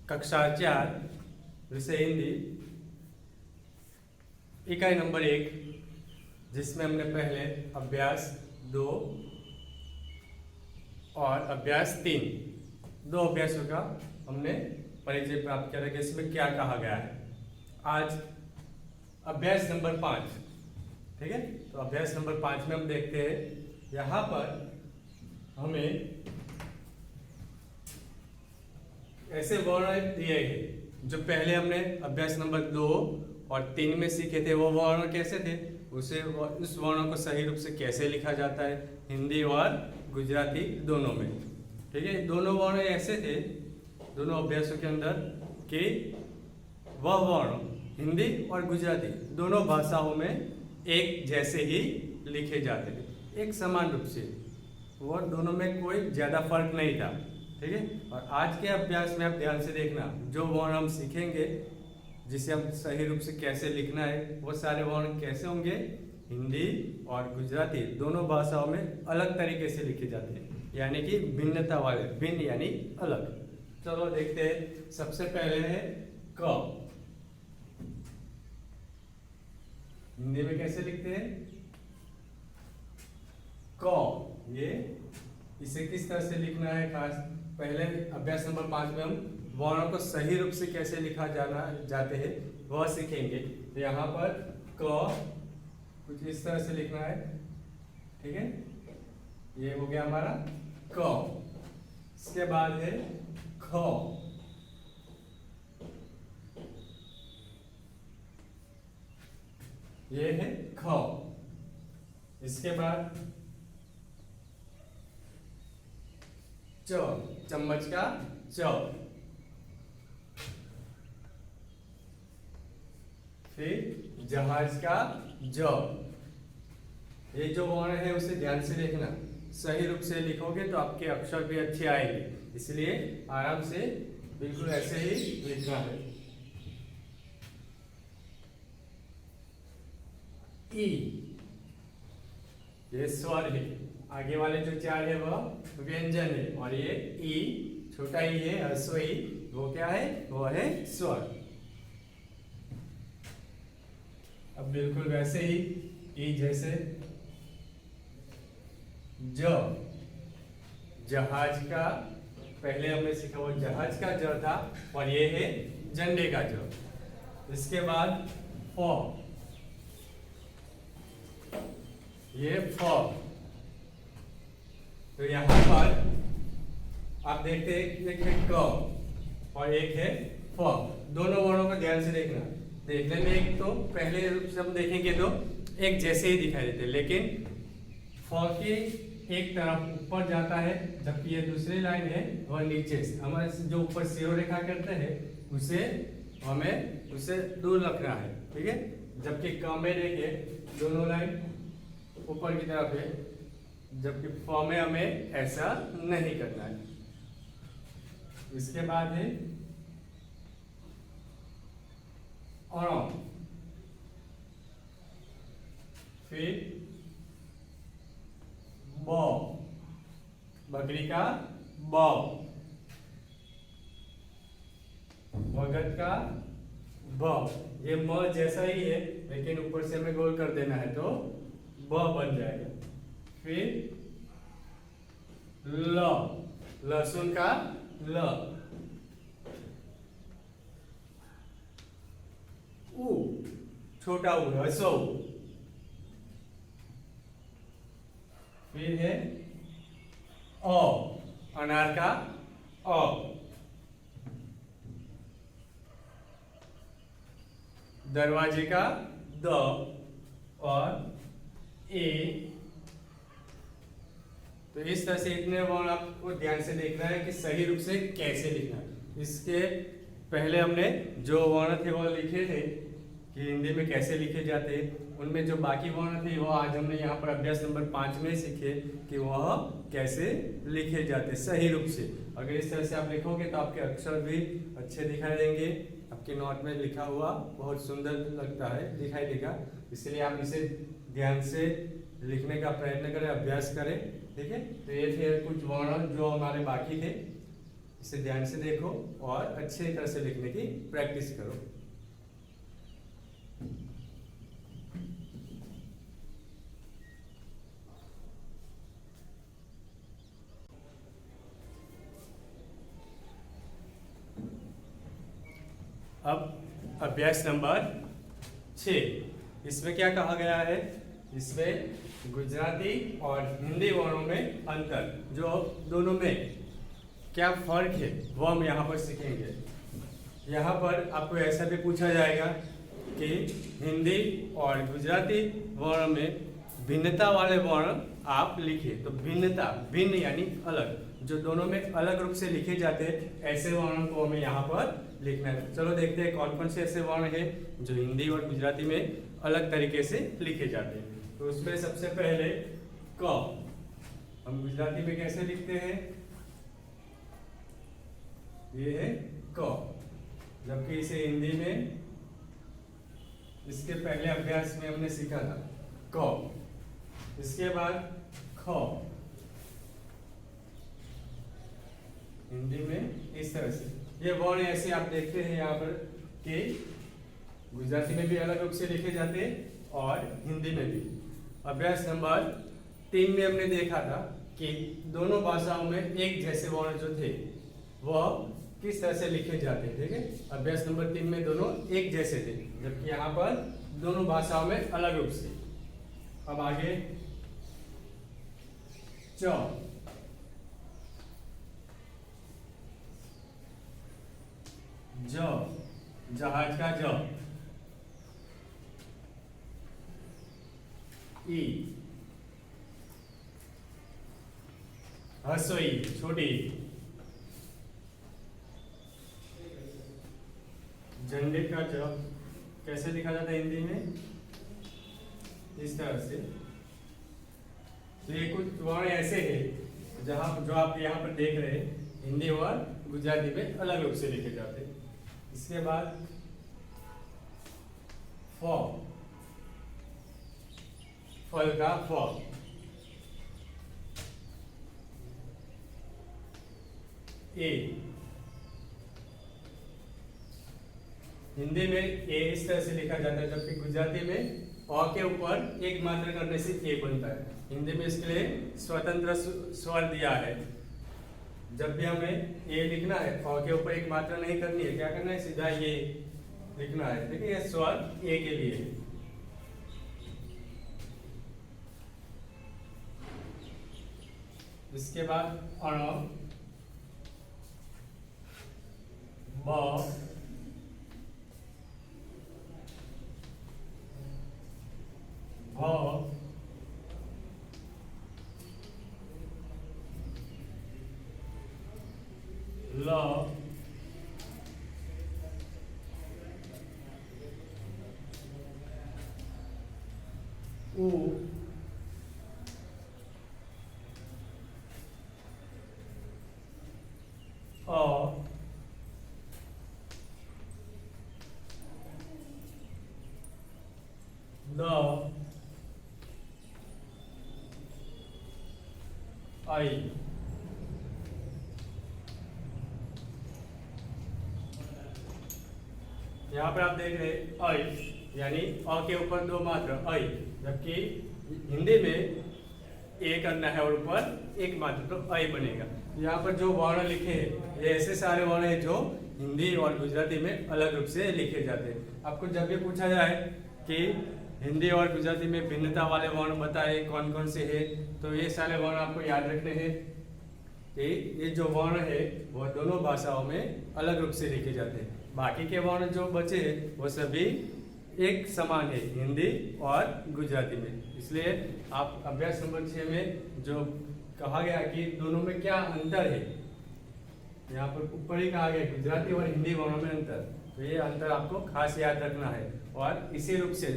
कक्षा 4 विषय हिंदी इकाई नंबर 1, जिसमें हमने पहले अभ्यास 2 और अभ्यास 3 दो अभ्यासों का हमने परिचय प्राप्त किया था कि इसमें क्या कहा गया है। आज अभ्यास नंबर 5, ठीक है। तो अभ्यास नंबर 5 में हम देखते हैं, यहाँ पर हमें ऐसे वर्ण दिए गए जो पहले हमने अभ्यास नंबर 2 और 3 में सीखे थे। वो वर्ण कैसे थे, उस वर्णों को सही रूप से कैसे लिखा जाता है हिंदी और गुजराती दोनों में, ठीक है। दोनों वर्ण ऐसे थे दोनों अभ्यासों के अंदर कि वह वर्ण हिंदी और गुजराती दोनों भाषाओं में एक जैसे ही लिखे जाते थे, एक समान रूप से, और दोनों में कोई ज़्यादा फर्क नहीं था, ठीक है। और आज के अभ्यास में आप ध्यान से देखना, जो वर्ण हम सीखेंगे जिसे हम सही रूप से कैसे लिखना है, वो सारे वर्ण कैसे होंगे, हिंदी और गुजराती दोनों भाषाओं में अलग तरीके से लिखे जाते हैं, यानी कि भिन्नता वाले, भिन्न यानी अलग। चलो देखते हैं। सबसे पहले है क। हिंदी में कैसे लिखते हैं, क। ये इसे किस तरह से लिखना है, खास पहले अभ्यास नंबर 5 में हम वर्णों को सही रूप से कैसे लिखा जाते हैं वह सीखेंगे। तो यहाँ पर क कुछ इस तरह से लिखना है, ठीक है। ये हो गया हमारा क। इसके बाद है ख। ये है ख। इसके बाद च, चम्मच का च। फिर जहाज का ज। ये जो वर्ण है उसे ध्यान से देखना, सही रूप से लिखोगे तो आपके अक्षर भी अच्छे आएंगे, इसलिए आराम से बिल्कुल ऐसे ही लिखना है। ई, ये स्वर है, आगे वाले जो 4 है वह व्यंजन है, और ये ई छोटा ई है, ह्रस्व ई, वो क्या है, वो है स्वर। अब बिल्कुल वैसे ही ई जैसे ज, जहाज का, पहले हमने सीखा वो जहाज का ज था, और ये है झंडे का ज। इसके बाद फ, ये फ। तो यहाँ पर आप देखते हैं एक है क और एक है फ। दोनों वर्णों को ध्यान से देखना, देखने में एक तो पहले रूप से हम देखेंगे तो एक जैसे ही दिखाई देते, लेकिन फ की एक तरफ ऊपर जाता है, जबकि ये दूसरी लाइन है वह नीचे से, हमारे जो ऊपर सिरो रेखा करते हैं उसे हमें उसे दूर रखना है, ठीक है। जबकि क में देखिए दोनों लाइन ऊपर की तरफ है, जबकि फ में हमें ऐसा नहीं करना है। इसके बाद है अण, फिर ब, बकरी का ब, भगत का ब। ये म जैसा ही है लेकिन ऊपर से हमें गोल कर देना है तो ब बन जाएगा। फिर ल, लहसुन का ल। उ, छोटा उ, ह्रस्व उ। फिर है अ, अनार का अ। दरवाजे का द और ए। तो इस तरह से इतने वर्ण आपको ध्यान से देखना है कि सही रूप से कैसे लिखना है। इसके पहले हमने जो वर्ण थे वो लिखे थे कि हिंदी में कैसे लिखे जाते हैं, उनमें जो बाकी वर्ण थे वो आज हमने यहाँ पर अभ्यास नंबर 5 में सीखे कि वह कैसे लिखे जाते सही रूप से। अगर इस तरह से आप लिखोगे तो आपके अक्षर भी अच्छे दिखाई देंगे, आपके नोट में लिखा हुआ बहुत सुंदर लगता है, दिखाई देगा। इसलिए आप इसे ध्यान से लिखने का प्रयत्न करें, अभ्यास करें, ठीक है। तो ये थे कुछ वर्ण जो हमारे बाकी थे, इसे ध्यान से देखो और अच्छे तरह से लिखने की प्रैक्टिस करो। अब अभ्यास नंबर 6, इसमें क्या कहा गया है, इसमें गुजराती और हिंदी वर्णों में अंतर, जो दोनों में क्या फर्क है वो हम यहाँ पर सीखेंगे। यहाँ पर आपको ऐसा भी पूछा जाएगा कि हिंदी और गुजराती वर्ण में भिन्नता वाले वर्ण आप लिखिए। तो भिन्नता, भिन्न यानी अलग, जो दोनों में अलग रूप से लिखे जाते हैं ऐसे वर्णों को हमें यहाँ पर लिखना है। चलो देखते हैं कौन कौन से ऐसे वर्ण हैं जो हिंदी और गुजराती में अलग तरीके से लिखे जाते हैं। तो उसमें सबसे पहले क, हम गुजराती में कैसे लिखते हैं, ये है क, जबकि इसे हिंदी में इसके पहले अभ्यास में हमने सीखा था क। इसके बाद ख, हिंदी में इस तरह से ये वर्ण ऐसे आप देखते हैं यहाँ पर कि गुजराती में भी अलग रूप से लिखे जाते हैं और हिंदी में भी। अभ्यास नंबर 3 में हमने देखा था कि दोनों भाषाओं में एक जैसे वर्ण जो थे वह किस तरह से लिखे जाते हैं। ठीक है, अभ्यास नंबर 3 में दोनों एक जैसे थे, जबकि यहाँ पर दोनों भाषाओं में अलग रूप से। अब आगे च, ज, जहाज का ज, ई, हसोई छोटी, झंडे का ज कैसे लिखा जाता है हिंदी में, इस तरह से। तो ये कुछ वर्ण ऐसे हैं जहां जो आप यहाँ पर देख रहे हैं हिंदी और गुजराती में अलग रूप से लिखे जाते हैं। इसके बाद फ, फल का फ, ए, हिंदी में ए इस तरह से लिखा जाता है, जबकि गुजराती में अ के ऊपर एक मात्रा करने से ए बनता है। हिंदी में इसके लिए स्वतंत्र स्वर दिया है। जब भी हमें ए लिखना है अ के ऊपर एक मात्रा नहीं करनी है, क्या करना है, सीधा ये लिखना है। देखिए ये स्वर ए के लिए है। इसके बाद अण, ब, भ, ल, उ, अ, द, आई। यहाँ पर आप देख रहे हैं आई, यानी अ के ऊपर दो मात्रा आई, जबकि हिंदी में ए करना है और ऊपर एक मात्रा, तो आई बनेगा। यहाँ पर जो वर्ण लिखे हैं ये ऐसे सारे वर्ण हैं जो हिंदी और गुजराती में अलग रूप से लिखे जाते हैं। आपको जब भी पूछा जाए कि हिंदी और गुजराती में भिन्नता वाले वर्ण बताए कौन कौन से हैं, तो ये सारे वर्ण आपको याद रखने हैं कि ये जो वर्ण है वह दोनों भाषाओं में अलग रूप से लिखे जाते हैं। बाकी के वर्ण जो बचे वो सभी एक समान है हिंदी और गुजराती में। इसलिए आप अभ्यास नंबर 6 में जो कहा गया कि दोनों में क्या अंतर है, यहाँ पर ऊपर ही कहा गया गुजराती और हिंदी वर्णों में अंतर, तो ये अंतर आपको खास याद रखना है और इसी रूप से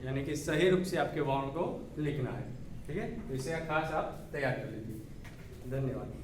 यानी कि सही रूप से आपके वर्ण को लिखना है। ठीक है, तो इसे खास आप तैयार कर लीजिए। धन्यवाद।